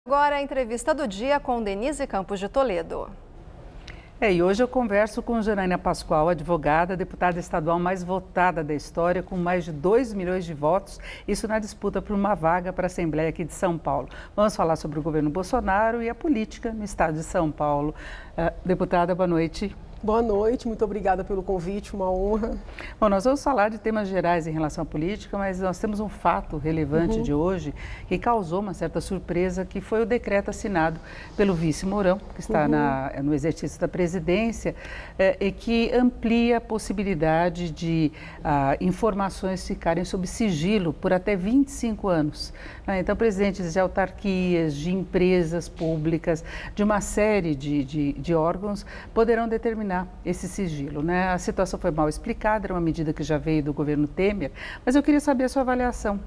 Agora a entrevista do dia com Denise Campos de Toledo. E hoje eu converso com Janaína Pascoal, advogada, deputada estadual mais votada da história, com mais de 2 milhões de votos, isso na disputa por uma vaga para a Assembleia aqui de São Paulo. Vamos falar sobre o governo Bolsonaro e a política no estado de São Paulo. Deputada, boa noite. Boa noite, muito obrigada pelo convite, uma honra. Bom, nós vamos falar de temas gerais em relação à política, mas nós temos um fato relevante de hoje que causou uma certa surpresa, que foi o decreto assinado pelo vice Mourão, que está no exercício da presidência, e que amplia a possibilidade de informações ficarem sob sigilo por até 25 anos. Então, presidentes de autarquias, de empresas públicas, de uma série de órgãos poderão determinar esse sigilo, né? A situação foi mal explicada, era uma medida que já veio do governo Temer, mas eu queria saber a sua avaliação.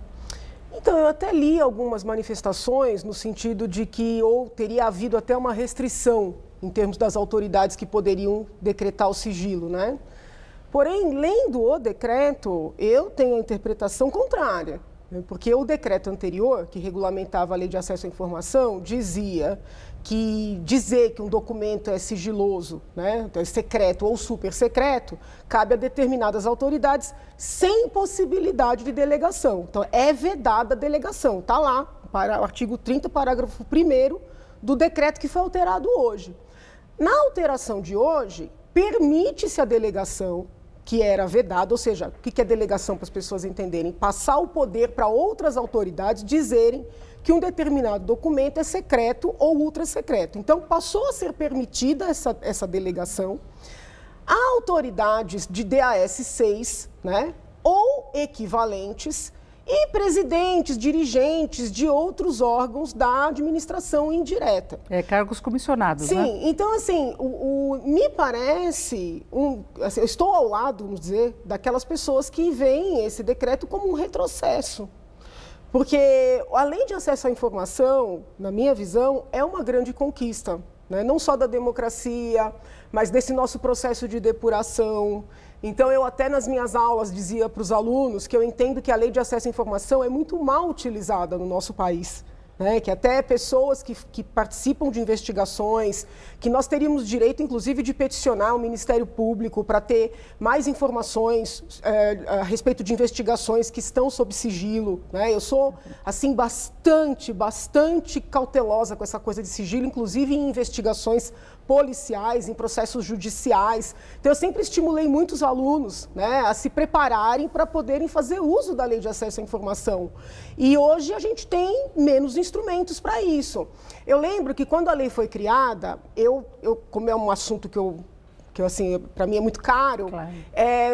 Então, eu até li algumas manifestações no sentido de que teria havido até uma restrição em termos das autoridades que poderiam decretar o sigilo, né? Porém, lendo o decreto, eu tenho a interpretação contrária, né? Porque o decreto anterior, que regulamentava a Lei de Acesso à Informação, dizia que dizer que um documento é sigiloso, né, então é secreto ou super secreto, cabe a determinadas autoridades sem possibilidade de delegação. Então, é vedada a delegação. Está lá, para o artigo 30, parágrafo 1º do decreto que foi alterado hoje. Na alteração de hoje, permite-se a delegação, que era vedada, ou seja, o que é delegação para as pessoas entenderem? Passar o poder para outras autoridades dizerem que um determinado documento é secreto ou ultra secreto. Então, passou a ser permitida essa delegação a autoridades de DAS 6, né, ou equivalentes, e presidentes, dirigentes de outros órgãos da administração indireta. Cargos comissionados, Sim, né? Sim, então assim, me parece, assim, eu estou ao lado, vamos dizer, daquelas pessoas que veem esse decreto como um retrocesso. Porque a Lei de Acesso à Informação, na minha visão, é uma grande conquista, né? Não só da democracia, mas desse nosso processo de depuração. Então, eu até nas minhas aulas dizia para os alunos que eu entendo que a Lei de Acesso à Informação é muito mal utilizada no nosso país, né? Que até pessoas que participam de investigações, que nós teríamos direito, inclusive, de peticionar o Ministério Público para ter mais informações a respeito de investigações que estão sob sigilo, né? Eu sou, assim, bastante cautelosa com essa coisa de sigilo, inclusive em investigações policiais, em processos judiciais. Então, eu sempre estimulei muitos alunos, né, a se prepararem para poderem fazer uso da Lei de Acesso à Informação. E hoje a gente tem menos instrumentos para isso. Eu lembro que quando a lei foi criada, como é um assunto que assim, para mim é muito caro, claro.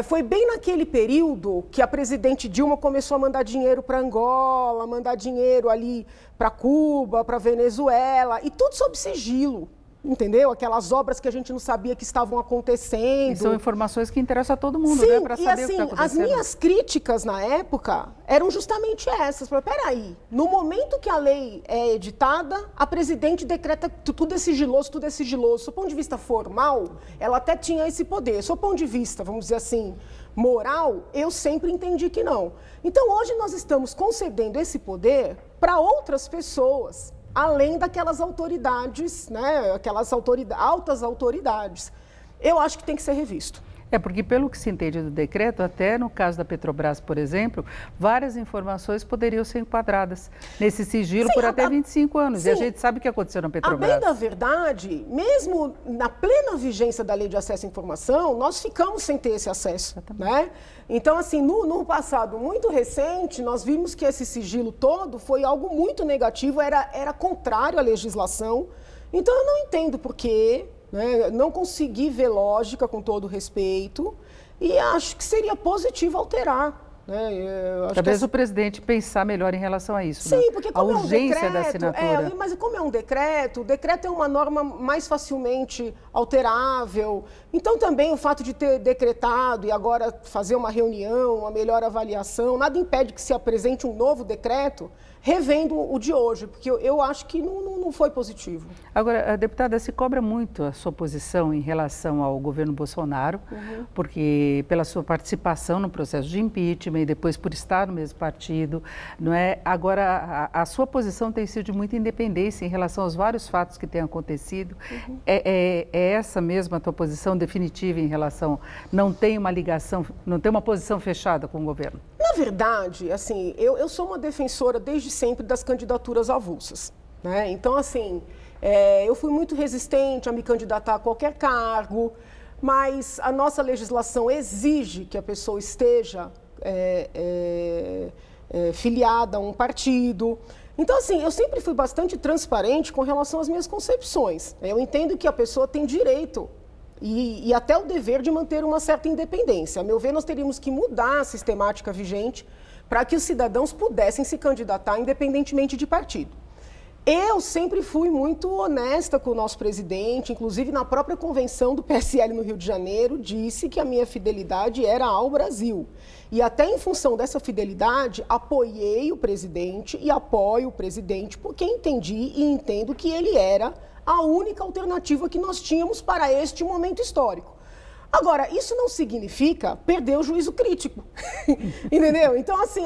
Foi bem naquele período que a presidente Dilma começou a mandar dinheiro para Angola, mandar dinheiro ali para Cuba, para Venezuela, e tudo sob sigilo. Entendeu? Aquelas obras que a gente não sabia que estavam acontecendo. E são informações que interessam a todo mundo, sim, né? Para saber assim, o que está acontecendo. As minhas críticas na época eram justamente essas. Peraí, no momento que a lei é editada, a presidente decreta que tudo é sigiloso, tudo é sigiloso. Do ponto de vista formal, ela até tinha esse poder. Do ponto de vista, vamos dizer assim, moral, eu sempre entendi que não. Então, hoje nós estamos concedendo esse poder para outras pessoas, além daquelas autoridades, né, aquelas altas autoridades. Eu acho que tem que ser revisto. Porque pelo que se entende do decreto, até no caso da Petrobras, por exemplo, várias informações poderiam ser enquadradas nesse sigilo por até 25 anos. Sim. E a gente sabe o que aconteceu na Petrobras. A bem da verdade, mesmo na plena vigência da Lei de Acesso à Informação, nós ficamos sem ter esse acesso, né? Então, assim, no passado muito recente, nós vimos que esse sigilo todo foi algo muito negativo, era contrário à legislação. Então, eu não entendo por quê, né? Não consegui ver lógica, com todo respeito, e acho que seria positivo alterar. Talvez o presidente pensar melhor em relação a isso. Sim, né? porque como a urgência é um decreto, da assinatura. Mas como é um decreto, o decreto é uma norma mais facilmente alterável. Então também o fato de ter decretado e agora fazer uma reunião, uma melhor avaliação, nada impede que se apresente um novo decreto. revendo o de hoje, porque eu acho que não foi positivo. Agora, a deputada, se cobra muito a sua posição em relação ao governo Bolsonaro, porque pela sua participação no processo de impeachment e depois por estar no mesmo partido, não é? Agora, a sua posição tem sido de muita independência em relação aos vários fatos que têm acontecido. É essa mesma a tua posição definitiva em relação, não tem uma ligação, não tem uma posição fechada com o governo? Na verdade, assim, eu sou uma defensora desde sempre das candidaturas avulsas, né? Então, assim, eu fui muito resistente a me candidatar a qualquer cargo, mas a nossa legislação exige que a pessoa esteja filiada a um partido. Então, assim, eu sempre fui bastante transparente com relação às minhas concepções. Eu entendo que a pessoa tem direito e até o dever de manter uma certa independência. A meu ver, nós teríamos que mudar a sistemática vigente para que os cidadãos pudessem se candidatar independentemente de partido. Eu sempre fui muito honesta com o nosso presidente, inclusive na própria convenção do PSL no Rio de Janeiro, disse que a minha fidelidade era ao Brasil. E até em função dessa fidelidade, apoiei o presidente e apoio o presidente, porque entendi e entendo que ele era a única alternativa que nós tínhamos para este momento histórico. Agora, isso não significa perder o juízo crítico, entendeu? Então, assim,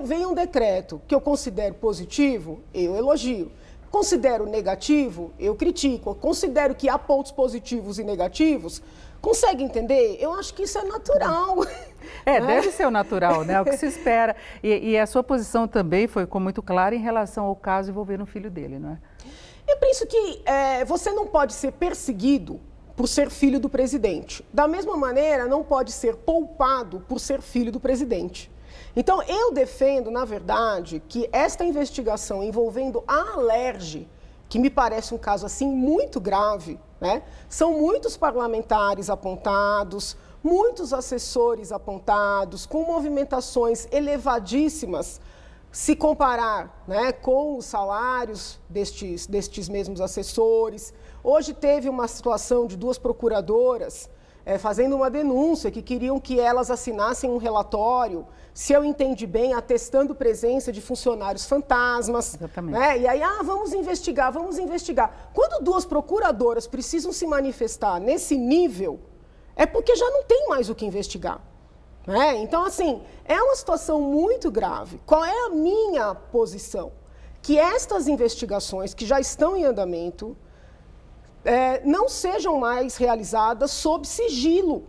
vem um decreto que eu considero positivo, eu elogio. Considero negativo, eu critico. Considero que há pontos positivos e negativos. Consegue entender? Eu acho que isso é natural. Deve ser o natural, né? É o que se espera. E a sua posição também ficou muito clara em relação ao caso envolvendo o filho dele, não é? Eu penso que você não pode ser perseguido por ser filho do presidente. Da mesma maneira, não pode ser poupado por ser filho do presidente. Então, eu defendo, na verdade, que esta investigação envolvendo a Alerj, que me parece um caso assim muito grave, né? São muitos parlamentares apontados, muitos assessores apontados, com movimentações elevadíssimas, se comparar, né, com os salários destes mesmos assessores. Hoje teve uma situação de duas procuradoras fazendo uma denúncia que queriam que elas assinassem um relatório, se eu entendi bem, atestando presença de funcionários fantasmas. Exatamente. Né? E aí, vamos investigar, vamos investigar. Quando duas procuradoras precisam se manifestar nesse nível, é porque já não tem mais o que investigar. Então, assim, é uma situação muito grave. Qual é a minha posição? Que estas investigações que já estão em andamento não sejam mais realizadas sob sigilo.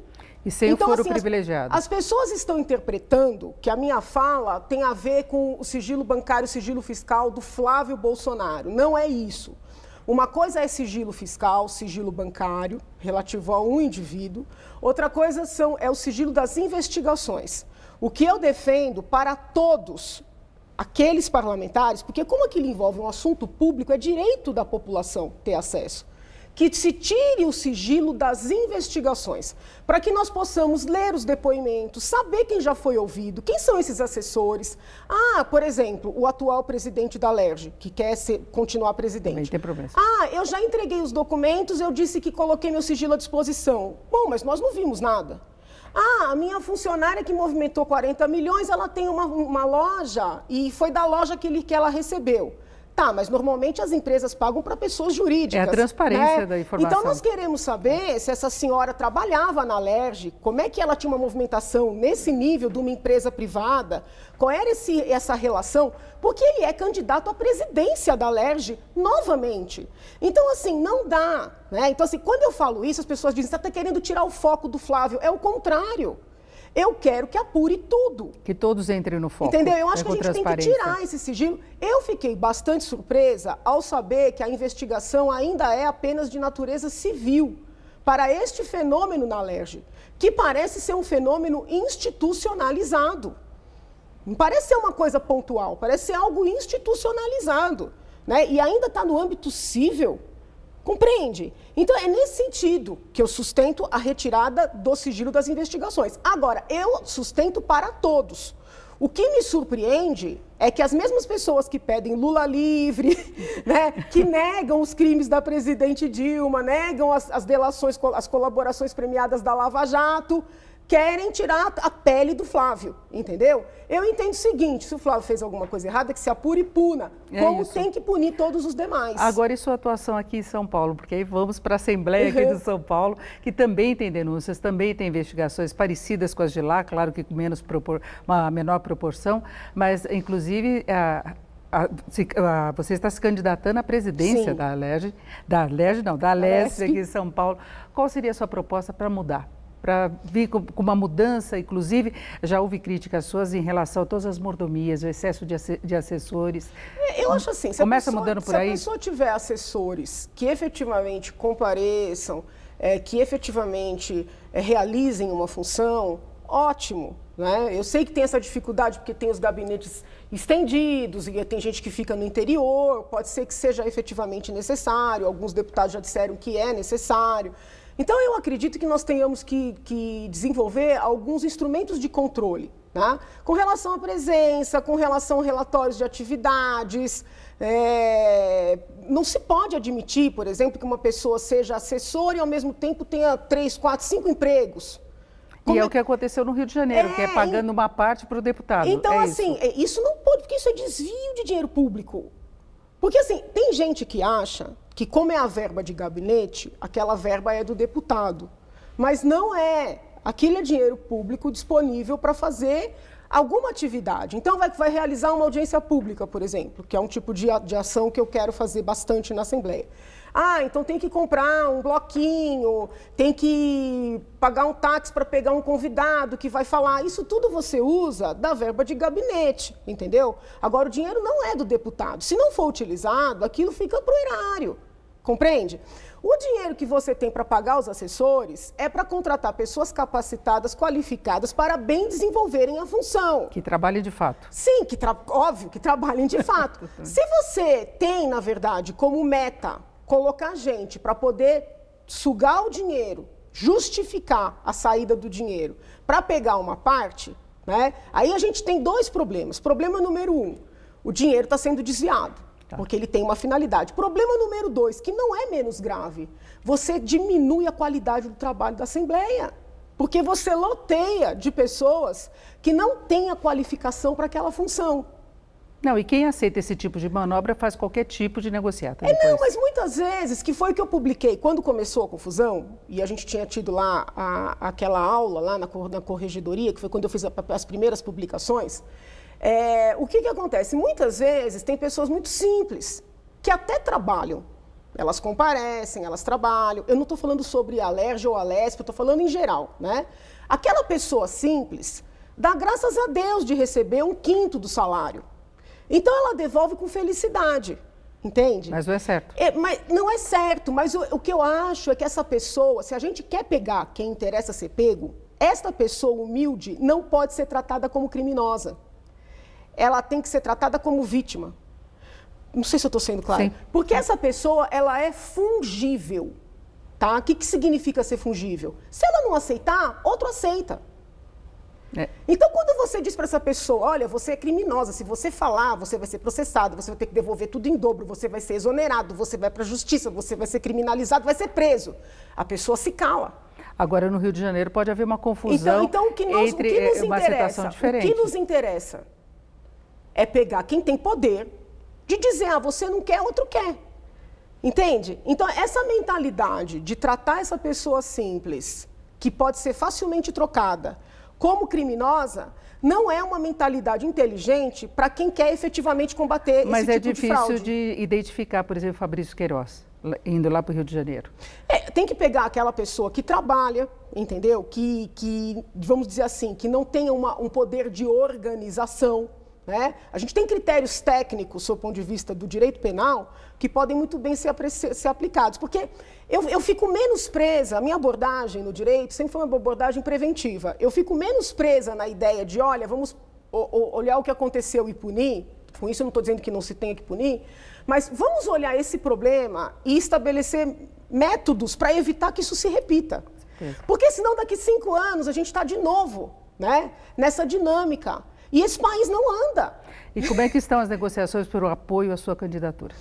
E sem então, o foro assim, privilegiado. As pessoas estão interpretando que a minha fala tem a ver com o sigilo bancário, o sigilo fiscal do Flávio Bolsonaro. Não é isso. Uma coisa é sigilo fiscal, sigilo bancário, relativo a um indivíduo. Outra coisa é o sigilo das investigações. O que eu defendo para todos aqueles parlamentares, porque como aquilo envolve um assunto público, é direito da população ter acesso, que se tire o sigilo das investigações, para que nós possamos ler os depoimentos, saber quem já foi ouvido, quem são esses assessores. Por exemplo, o atual presidente da Alerj, que quer continuar presidente. Também tem problema. Eu já entreguei os documentos, eu disse que coloquei meu sigilo à disposição. Bom, mas nós não vimos nada. A minha funcionária que movimentou 40 milhões, ela tem uma loja e foi da loja que ela recebeu. Tá, mas normalmente as empresas pagam para pessoas jurídicas. É a transparência da informação. Então nós queremos saber se essa senhora trabalhava na Alerj, como é que ela tinha uma movimentação nesse nível de uma empresa privada, qual era essa relação, porque ele é candidato à presidência da Alerj novamente. Então, assim, não dá. Então, assim, quando eu falo isso, as pessoas dizem, você está querendo tirar o foco do Flávio. É o contrário. Eu quero que apure tudo. Que todos entrem no foco. Entendeu? Eu acho que a gente tem que tirar esse sigilo. Eu fiquei bastante surpresa ao saber que a investigação ainda é apenas de natureza civil para este fenômeno na Alerj, que parece ser um fenômeno institucionalizado. Não parece ser uma coisa pontual, parece ser algo institucionalizado. E ainda está no âmbito civil. Compreende? Então, é nesse sentido que eu sustento a retirada do sigilo das investigações. Agora, eu sustento para todos. O que me surpreende é que as mesmas pessoas que pedem Lula livre, que negam os crimes da presidente Dilma, negam as delações, as colaborações premiadas da Lava Jato, querem tirar a pele do Flávio, entendeu? Eu entendo o seguinte, se o Flávio fez alguma coisa errada, que se apure e puna, como tem que punir todos os demais. Agora, e sua atuação aqui em São Paulo? Porque aí vamos para a Assembleia aqui de São Paulo, que também tem denúncias, também tem investigações parecidas com as de lá, claro que com uma menor proporção, mas, inclusive, você está se candidatando à presidência da Alesp aqui em São Paulo. Qual seria a sua proposta para mudar? Para vir com uma mudança, inclusive, já houve críticas suas em relação a todas as mordomias, o excesso de assessores. Eu acho assim, se a pessoa tiver assessores que efetivamente compareçam, que efetivamente realizem uma função, ótimo, né? Eu sei que tem essa dificuldade porque tem os gabinetes estendidos e tem gente que fica no interior, pode ser que seja efetivamente necessário, alguns deputados já disseram que é necessário. Então, eu acredito que nós tenhamos que desenvolver alguns instrumentos de controle, né? Com relação à presença, com relação a relatórios de atividades. Não se pode admitir, por exemplo, que uma pessoa seja assessora e, ao mesmo tempo, tenha 3, 4, 5 empregos. E é o que aconteceu no Rio de Janeiro, que é pagando uma parte para o deputado. Então, assim, isso não pode, porque isso é desvio de dinheiro público. Porque, assim, tem gente que acha que, como é a verba de gabinete, aquela verba é do deputado. Mas não é. Aquilo é dinheiro público disponível para fazer alguma atividade. Então, vai realizar uma audiência pública, por exemplo, que é um tipo de ação que eu quero fazer bastante na Assembleia. Então tem que comprar um bloquinho, tem que pagar um táxi para pegar um convidado que vai falar. Isso tudo você usa da verba de gabinete, entendeu? Agora, o dinheiro não é do deputado. Se não for utilizado, aquilo fica para o erário, compreende? O dinheiro que você tem para pagar os assessores é para contratar pessoas capacitadas, qualificadas, para bem desenvolverem a função. Que trabalhem de fato. Sim, óbvio, que trabalhem de fato. Se você tem, na verdade, como meta colocar gente para poder sugar o dinheiro, justificar a saída do dinheiro para pegar uma parte, né? Aí a gente tem 2 problemas. Problema número 1, o dinheiro está sendo desviado, porque ele tem uma finalidade. Problema número 2, que não é menos grave, você diminui a qualidade do trabalho da Assembleia, porque você loteia de pessoas que não têm a qualificação para aquela função. Não, e quem aceita esse tipo de manobra faz qualquer tipo de negociata. Não, mas muitas vezes, que foi o que eu publiquei, quando começou a confusão, e a gente tinha tido lá aquela aula lá na corregedoria, que foi quando eu fiz as primeiras publicações, o que acontece? Muitas vezes tem pessoas muito simples, que até trabalham, elas comparecem, elas trabalham, eu não estou falando sobre a Alerj ou a Alesp, eu estou falando em geral, né? Aquela pessoa simples dá graças a Deus de receber 1/5 do salário. Então, ela devolve com felicidade, entende? Mas não é certo. Mas não é certo, mas o que eu acho é que essa pessoa, se a gente quer pegar quem interessa ser pego, esta pessoa humilde não pode ser tratada como criminosa. Ela tem que ser tratada como vítima. Não sei se eu estou sendo clara. Sim. Porque essa pessoa, ela é fungível, tá? O que significa ser fungível? Se ela não aceitar, outro aceita. Então, quando você diz para essa pessoa, olha, você é criminosa, se você falar, você vai ser processado, você vai ter que devolver tudo em dobro, você vai ser exonerado, você vai para a justiça, você vai ser criminalizado, vai ser preso. A pessoa se cala. Agora, no Rio de Janeiro, pode haver uma confusão entre uma situação diferente. O que nos interessa é pegar quem tem poder de dizer, você não quer, outro quer. Entende? Então, essa mentalidade de tratar essa pessoa simples, que pode ser facilmente trocada, como criminosa, não é uma mentalidade inteligente para quem quer efetivamente combater esse tipo de fraude. Mas é difícil de identificar, por exemplo, Fabrício Queiroz, indo lá para o Rio de Janeiro. Tem que pegar aquela pessoa que trabalha, entendeu? Que vamos dizer assim, que não tenha um poder de organização, né? A gente tem critérios técnicos, do ponto de vista do direito penal, que podem muito bem ser aplicados. Porque eu fico menos presa, a minha abordagem no direito sempre foi uma abordagem preventiva. Eu fico menos presa na ideia de, olha, vamos olhar o que aconteceu e punir. Com isso eu não estou dizendo que não se tenha que punir, mas vamos olhar esse problema e estabelecer métodos para evitar que isso se repita. Porque senão daqui 5 anos a gente está de novo, né, nessa dinâmica. E esse país não anda. E como é que estão as negociações pelo apoio à sua candidatura?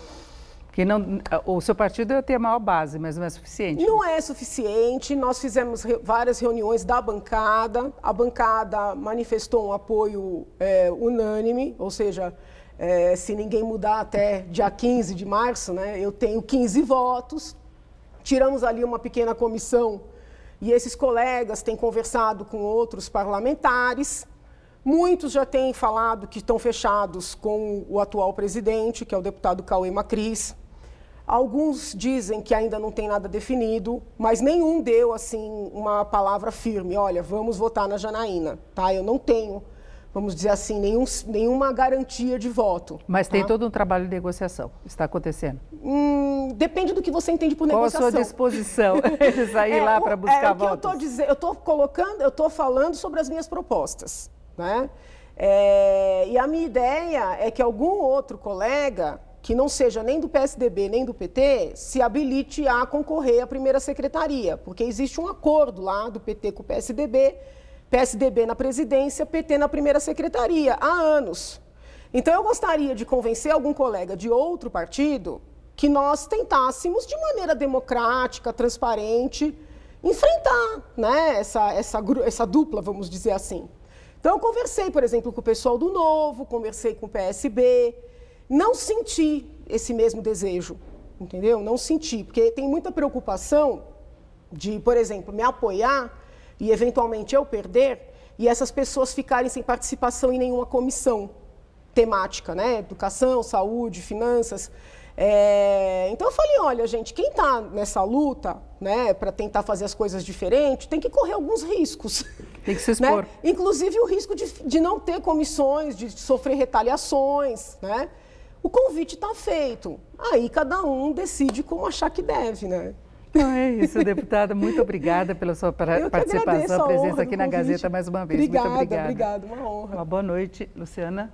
Porque não, o seu partido ia ter a maior base, mas não é suficiente. Não é suficiente. Nós fizemos várias reuniões da bancada. A bancada manifestou um apoio unânime, ou seja, se ninguém mudar até dia 15 de março, né, eu tenho 15 votos. Tiramos ali uma pequena comissão e esses colegas têm conversado com outros parlamentares. Muitos já têm falado que estão fechados com o atual presidente, que é o deputado Cauê Macris. Alguns dizem que ainda não tem nada definido, mas nenhum deu assim uma palavra firme. Olha, vamos votar na Janaína, tá? Eu não tenho, vamos dizer assim, nenhuma garantia de voto. Mas tá? tem todo um trabalho de negociação, está acontecendo? Depende do que você entende por Qual negociação. a sua disposição de sair lá para buscar votos? Eu estou falando sobre as minhas propostas, né? E a minha ideia é que algum outro colega que não seja nem do PSDB nem do PT, se habilite a concorrer à primeira secretaria, porque existe um acordo lá do PT com o PSDB na presidência, PT na primeira secretaria, há anos. Então eu gostaria de convencer algum colega de outro partido que nós tentássemos, de maneira democrática, transparente, enfrentar, né, essa dupla, vamos dizer assim. Então eu conversei, por exemplo, com o pessoal do Novo, conversei com o PSB, não senti esse mesmo desejo, entendeu? Não senti, porque tem muita preocupação de, por exemplo, me apoiar e eventualmente eu perder e essas pessoas ficarem sem participação em nenhuma comissão temática, né? Educação, saúde, finanças. Então eu falei, olha, gente, quem está nessa luta, né, para tentar fazer as coisas diferentes, tem que correr alguns riscos. Tem que se expor. Né? Inclusive o risco de não ter comissões, de sofrer retaliações, né? O convite está feito. Aí cada um decide como achar que deve, né? Então é isso, deputada. Muito obrigada pela sua participação, presença aqui na Gazeta mais uma vez. Obrigada, Muito obrigada. Obrigada, uma honra. Uma boa noite, Luciana.